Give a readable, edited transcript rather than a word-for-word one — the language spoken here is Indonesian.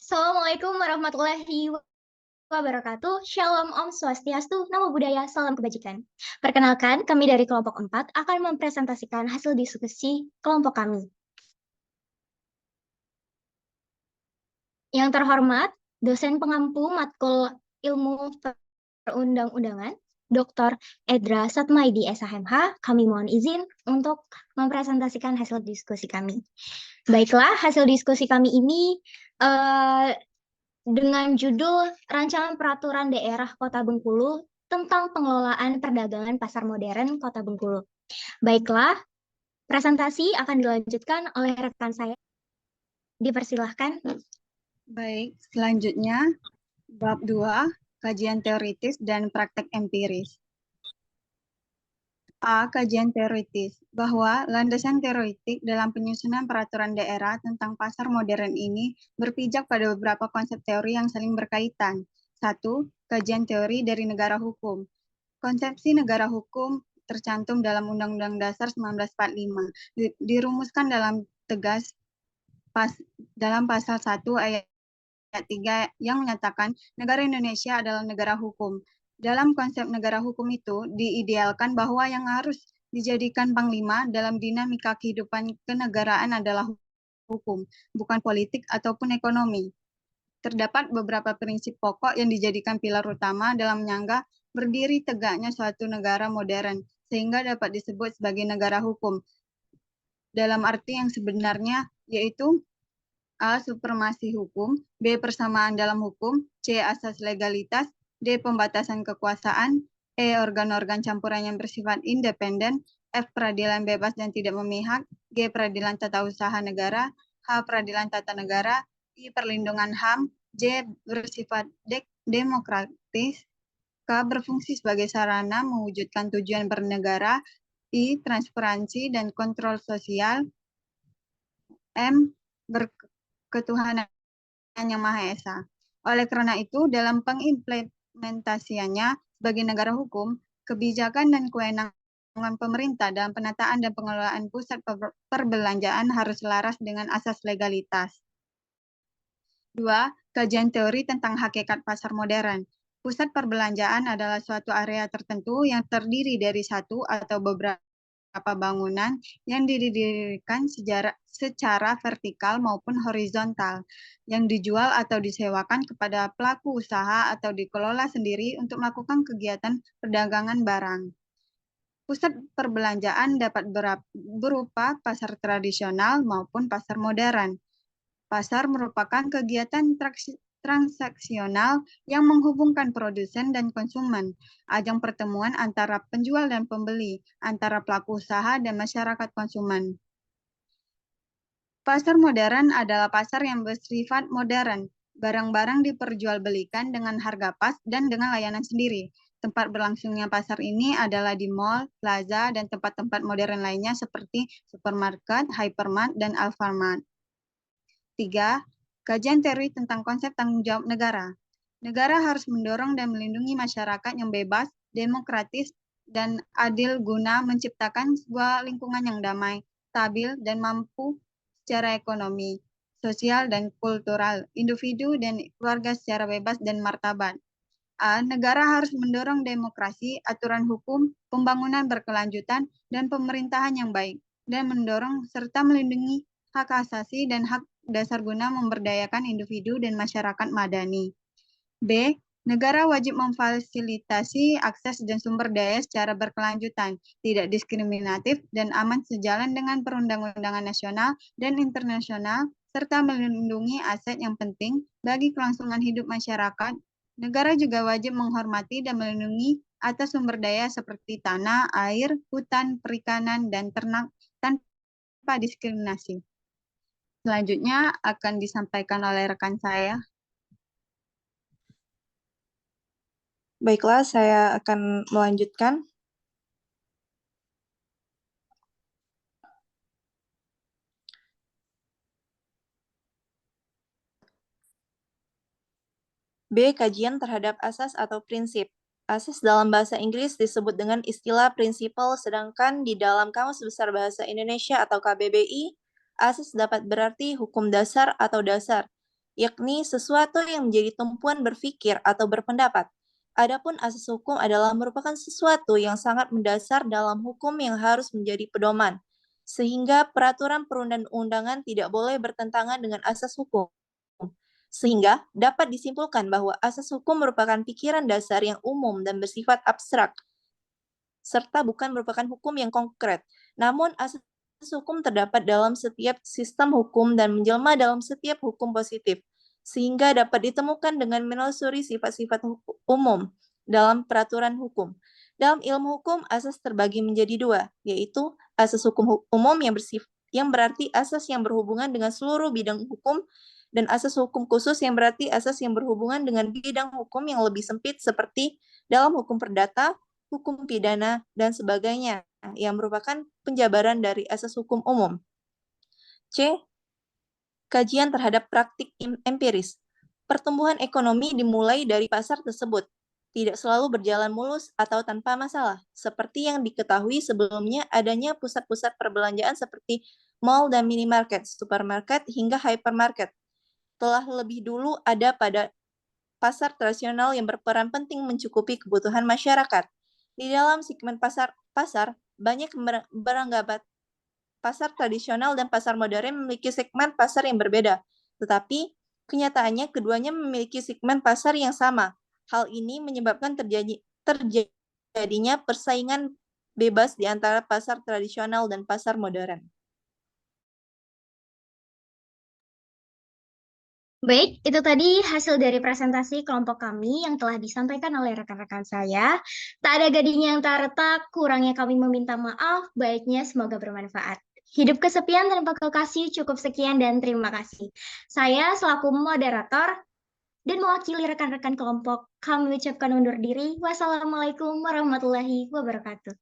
Assalamualaikum warahmatullahi wabarakatuh. Shalom Om Swastiastu, Namo Buddhaya, Salam Kebajikan. Perkenalkan, kami dari kelompok 4 akan mempresentasikan hasil diskusi kelompok kami. Yang terhormat, dosen pengampu matkul ilmu perundang-undangan, Dr. Edra Satmaidi SHMH, kami mohon izin untuk mempresentasikan hasil diskusi kami. Baiklah, hasil diskusi kami ini dengan judul Rancangan Peraturan Daerah Kota Bengkulu tentang pengelolaan perdagangan pasar modern Kota Bengkulu. Baiklah, presentasi akan dilanjutkan oleh rekan saya. Dipersilahkan. Baik, selanjutnya bab 2, kajian teoritis dan praktek empiris. A. Kajian teoritis, bahwa landasan teoretik dalam penyusunan peraturan daerah tentang pasar modern ini berpijak pada beberapa konsep teori yang saling berkaitan. 1. Kajian teori dari negara hukum. Konsepsi negara hukum tercantum dalam Undang-Undang Dasar 1945, dirumuskan dalam tegas dalam pasal 1 ayat 3 yang menyatakan negara Indonesia adalah negara hukum. Dalam konsep negara hukum itu diidealkan bahwa yang harus dijadikan panglima dalam dinamika kehidupan kenegaraan adalah hukum, bukan politik ataupun ekonomi. Terdapat beberapa prinsip pokok yang dijadikan pilar utama dalam menyangga berdiri tegaknya suatu negara modern, sehingga dapat disebut sebagai negara hukum. Dalam arti yang sebenarnya, yaitu A. Supremasi hukum, B. Persamaan dalam hukum, C. Asas legalitas, D. Pembatasan kekuasaan, E. Organ-organ campuran yang bersifat independen, F. Peradilan bebas dan tidak memihak, G. Peradilan tata usaha negara, H. Peradilan tata negara, I. Perlindungan HAM, J. Bersifat demokratis, K. Berfungsi sebagai sarana mewujudkan tujuan bernegara, I. Transparansi dan kontrol sosial, M. Ketuhanan yang Maha Esa. Oleh karena itu, dalam pengimplementasiannya sebagai negara hukum, kebijakan dan kewenangan pemerintah dalam penataan dan pengelolaan pusat perbelanjaan harus selaras dengan asas legalitas. 2. Kajian teori tentang hakikat pasar modern. Pusat perbelanjaan adalah suatu area tertentu yang terdiri dari satu atau beberapa bangunan yang didirikan secara vertikal maupun horizontal, yang dijual atau disewakan kepada pelaku usaha atau dikelola sendiri untuk melakukan kegiatan perdagangan barang. Pusat perbelanjaan dapat berupa pasar tradisional maupun pasar modern. Pasar merupakan kegiatan transaksional yang menghubungkan produsen dan konsumen, ajang pertemuan antara penjual dan pembeli, antara pelaku usaha dan masyarakat konsumen. Pasar modern adalah pasar yang bersifat modern. Barang-barang diperjualbelikan dengan harga pas dan dengan layanan sendiri. Tempat berlangsungnya pasar ini adalah di mall, plaza, dan tempat-tempat modern lainnya seperti supermarket, hypermart, dan alfamart. 3. Kajian teori tentang konsep tanggung jawab negara. Negara harus mendorong dan melindungi masyarakat yang bebas, demokratis, dan adil guna menciptakan sebuah lingkungan yang damai, stabil, dan mampu secara ekonomi, sosial, dan kultural, individu dan keluarga secara bebas dan martabat. A. Negara harus mendorong demokrasi, aturan hukum, pembangunan berkelanjutan, dan pemerintahan yang baik, dan mendorong serta melindungi hak asasi dan hak dasar guna memberdayakan individu dan masyarakat madani. B. Negara wajib memfasilitasi akses dan sumber daya secara berkelanjutan, tidak diskriminatif, dan aman sejalan dengan perundang-undangan nasional dan internasional, serta melindungi aset yang penting bagi kelangsungan hidup masyarakat. Negara juga wajib menghormati dan melindungi atas sumber daya seperti tanah, air, hutan, perikanan, dan ternak tanpa diskriminasi. Selanjutnya akan disampaikan oleh rekan saya. Baiklah, saya akan melanjutkan. B. Kajian terhadap asas atau prinsip. Asas dalam bahasa Inggris disebut dengan istilah principle, sedangkan di dalam Kamus Besar Bahasa Indonesia atau KBBI, asas dapat berarti hukum dasar atau dasar. yakni sesuatu yang menjadi tumpuan berpikir atau berpendapat. Adapun asas hukum adalah merupakan sesuatu yang sangat mendasar dalam hukum yang harus menjadi pedoman, sehingga peraturan perundang-undangan tidak boleh bertentangan dengan asas hukum. Sehingga dapat disimpulkan bahwa asas hukum merupakan pikiran dasar yang umum dan bersifat abstrak, serta bukan merupakan hukum yang konkret. Namun asas hukum terdapat dalam setiap sistem hukum dan menjelma dalam setiap hukum positif, sehingga dapat ditemukan dengan menelusuri sifat-sifat umum dalam peraturan hukum. Dalam ilmu hukum, asas terbagi menjadi dua, yaitu asas hukum umum yang berarti asas yang berhubungan dengan seluruh bidang hukum, dan asas hukum khusus yang berarti asas yang berhubungan dengan bidang hukum yang lebih sempit seperti dalam hukum perdata, hukum pidana, dan sebagainya, yang merupakan penjabaran dari asas hukum umum. C. Kajian terhadap praktik empiris. Pertumbuhan ekonomi dimulai dari pasar tersebut, tidak selalu berjalan mulus atau tanpa masalah. Seperti yang diketahui sebelumnya, adanya pusat-pusat perbelanjaan seperti mall dan minimarket, supermarket, hingga hypermarket telah lebih dulu ada pada pasar tradisional yang berperan penting mencukupi kebutuhan masyarakat. Di dalam segmen pasar banyak beranggapan pasar tradisional dan pasar modern memiliki segmen pasar yang berbeda. Tetapi kenyataannya keduanya memiliki segmen pasar yang sama. Hal ini menyebabkan terjadinya persaingan bebas di antara pasar tradisional dan pasar modern. Baik, itu tadi hasil dari presentasi kelompok kami yang telah disampaikan oleh rekan-rekan saya. Tak ada gading yang tak retak, kurangnya kami meminta maaf, baiknya semoga bermanfaat. Hidup kesepian tanpa kekasih, cukup sekian dan terima kasih. Saya selaku moderator dan mewakili rekan-rekan kelompok, kami ucapkan undur diri. Wassalamualaikum warahmatullahi wabarakatuh.